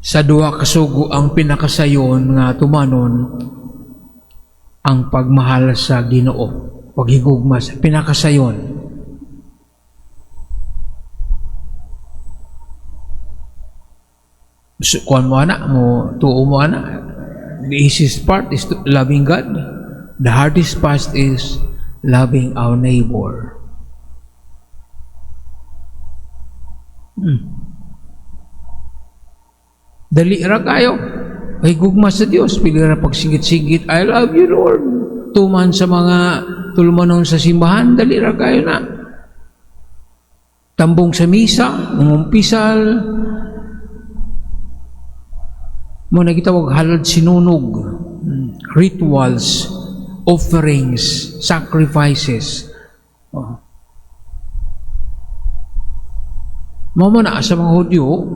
Sa duha kasugo ang pinakasayon nga tumanon ang pagmahal sa Ginoo, paghigugma sa pinakasayon. Kuan mo ana mo, tuo mo ana. The easiest part is loving God. The hardest part is loving our neighbor. Dali ra kayo. Ay gugma sa Dios, pili ra pagsigit-sigit. I love you, Lord. Tuman sa mga tulumanon sa simbahan, dali ra kayo na. Tambong sa misa, umumpisal. Mo na gitawag halad sinunog, rituals, offerings, sacrifices. Mamo na sa mga Hudyo,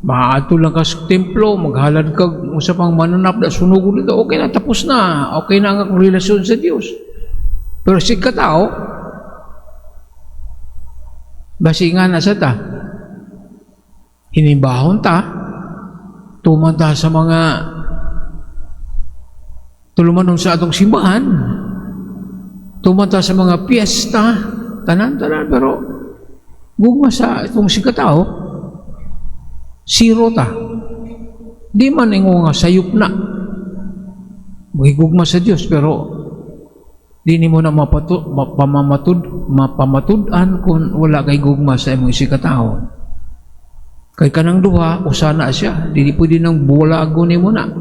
maato lang ka sa templo, maghalad ka sa pang mananap na sunugo dito, okay na, tapos na. Okay na ang akong relasyon sa Diyos. Pero si katao, basi nga na sa ta, hinibahon ta, tumanta sa mga tulumanon sa atong simbahan, tumanta sa mga piyesta, tanan-tanan, pero gugma sa itong sikatao, zero ta. Di man ingo nga sayop na. Magigugma sa Diyos, pero di ni mo na mapamatud-an kung wala kay gugma sa imong sikatao. Kay kanang duha, usana siya. Di pwede nang bulago ni mo na.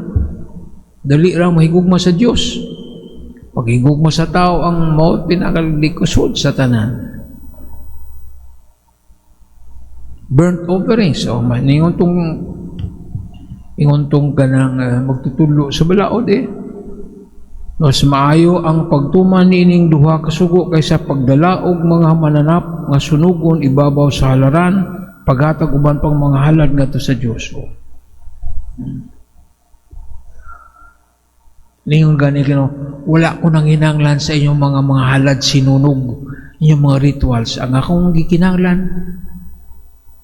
Dali ra mahigugma sa Diyos. Paghigugma sa tao ang maut pinakalikosod sa tanan. Burnt offerings. O, ingon tong ganang magtutulo sa balaod eh. Mas maayo ang pagtuman nining duha kasugo kaysa pagdala og mga mananap nga sunugon ibabaw sa halaran, paghatag uban pang mga halad ngadto sa Dios. Ningon gani kino, wala ko nang hinanglan sa inyong mga halad sinunog, inyong mga rituals. Ang akong gikinanglan,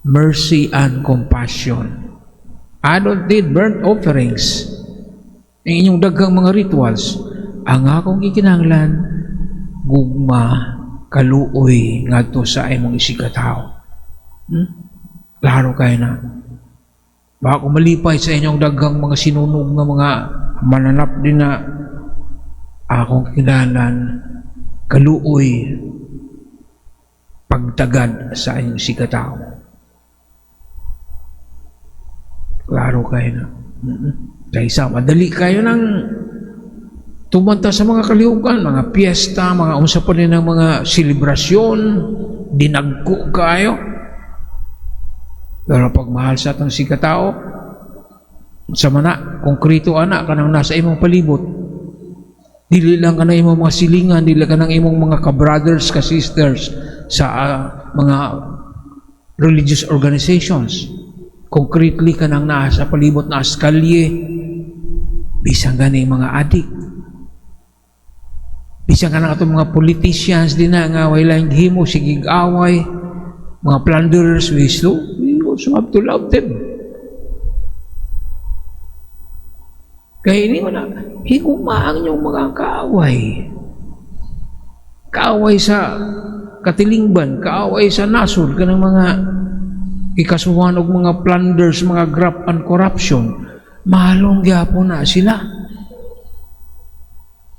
mercy and compassion. I don't need burnt offerings. Ang inyong daghang mga rituals, ang akong gikinanglan, gugma, kaluoy ngadto sa imong isikataw. Klaro kayo na. Baka kung malipay sa inyong daghang mga sinunog na mga mananap din na akong kinalan, kaluoy, pagtagad sa inyong sikataw. Klaro kayo na. Kaysa madali kayo ng tumanta sa mga kalihukan, mga piyesta, mga usapan din ng mga selebrasyon, dinagko kayo. Pero pag mahal sa atong sikatao, sa mana, konkrito anak ka nang nasa imong palibot, dili lang ka na imong mga silingan, dili ka ng imong mga ka-brothers, ka-sisters sa mga religious organizations. Concretely ka nang nasa palibot na askalye, bisang gani mga adik, bisang ka na itong mga politicians din na nga wailang himo, sigig away, mga plunderers, we also have to love them. Kaya hindi mo na, higumaan yung mga kaaway. Kaaway sa katilingban, kaaway sa nasod, kanang mga ikasuhan og mga plunders, mga graft and corruption, mahalong gyapon na sila.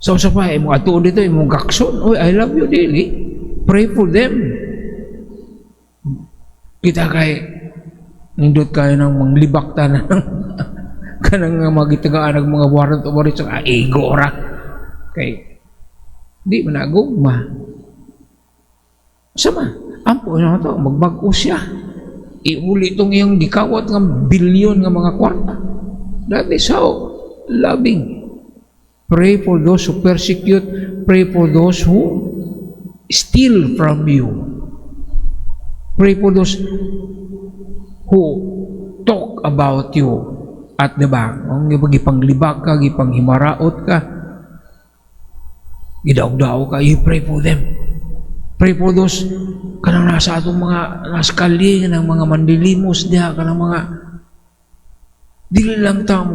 So sa pa, mga tuon dito, mga gakson, oy, I love you, dili. Pray for them. Kita kay nindot kayo ng mga libakta na kanang magitagaan ng mga warrant o warrant sa ego ra. Kay, di man nagugma. Sama, ampo na ito, magbago siya. Iuli itong iyong dikawat ng bilyon ng mga kwarta. That is how loving. Pray for those who persecute. Pray for those who steal from you. Pray for those who talk about you at the back. Ang gipanglibak ka, gipanghimaraot ka, gidaw-daw ka, you pray for them. Pray for those kanang nasa atong mga nasa kalye, ng mga mandilimos diha, kanang mga Dili lang ta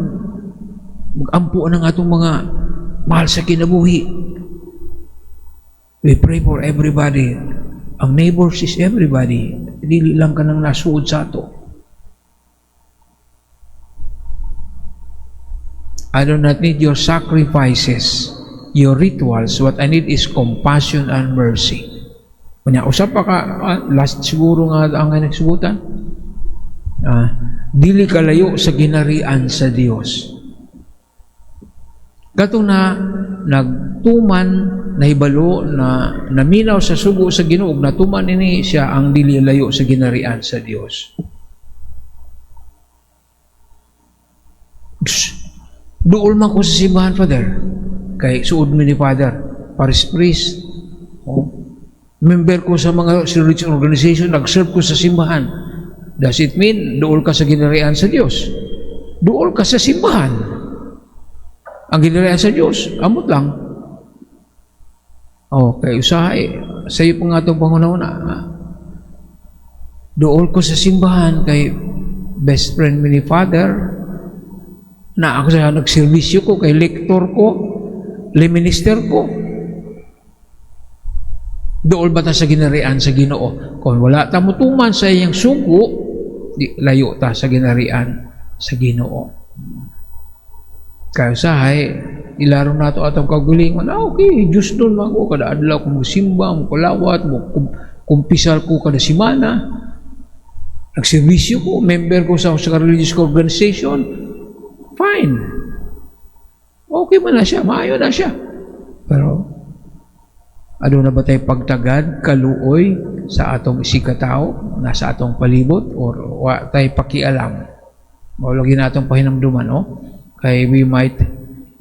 magampo ng atong mga mahal sa kinabuhi. We pray for everybody. Ang neighbors is everybody. Dili lang ka nang nasuod sa ato. I do not need your sacrifices, your rituals. What I need is compassion and mercy. Kanya, usap pa ka, last siguro nga ang nagsugutan. Dili kalayo sa ginarian sa Dios. Katong na nagtuman, nahibalo, na naminaw sa sugo sa Ginoo, natuman ini siya ang dili layo sa ginarian sa Dios. Duol man ko sa simbahan, Father. Kay suod mi ni Father, Paris Priest. Member ko sa mga religious organization, nag-serve ko sa simbahan. Does it mean, duol ka sa ginarian sa Diyos? Duol ka sa simbahan. Ang ginarian sa Diyos, amot lang. Okay, usahay. Sa iyo pa nga itong pangunauna. Duol ko sa simbahan kay best friend mi ni Father, na ako sa nagservisyo ko, kay lektor ko, lay minister ko. Dool ba ta sa ginarian sa Ginoo? Kung wala ta mutuman sa iyang sugo, di layo ta sa ginarian sa Ginoo. Kaya sahay, ilaro na ito atong kagulingon. Okay, Diyos doon ako, kada adlaw kung simba, mo kulawat, mo kumpisal ko kada simana. Nagservisyo ko, member ko sa religious organization. Fine. Okay man na siya, maayo na siya. Pero, ano na ba tayo pagtagad, kaluoy sa atong isikatao, nasa atong palibot, or tayo pakialam? Lagi na atong pahinamduman, no? Kaya we might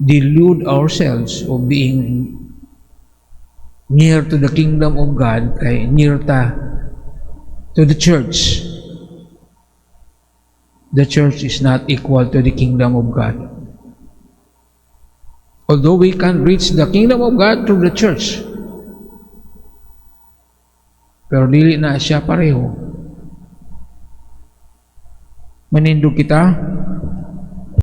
delude ourselves of being near to the kingdom of God, kay near ta to the church. The church is not equal to the kingdom of God. Although we can reach the kingdom of God through the church, pero dili na siya pareho. Manindog kita,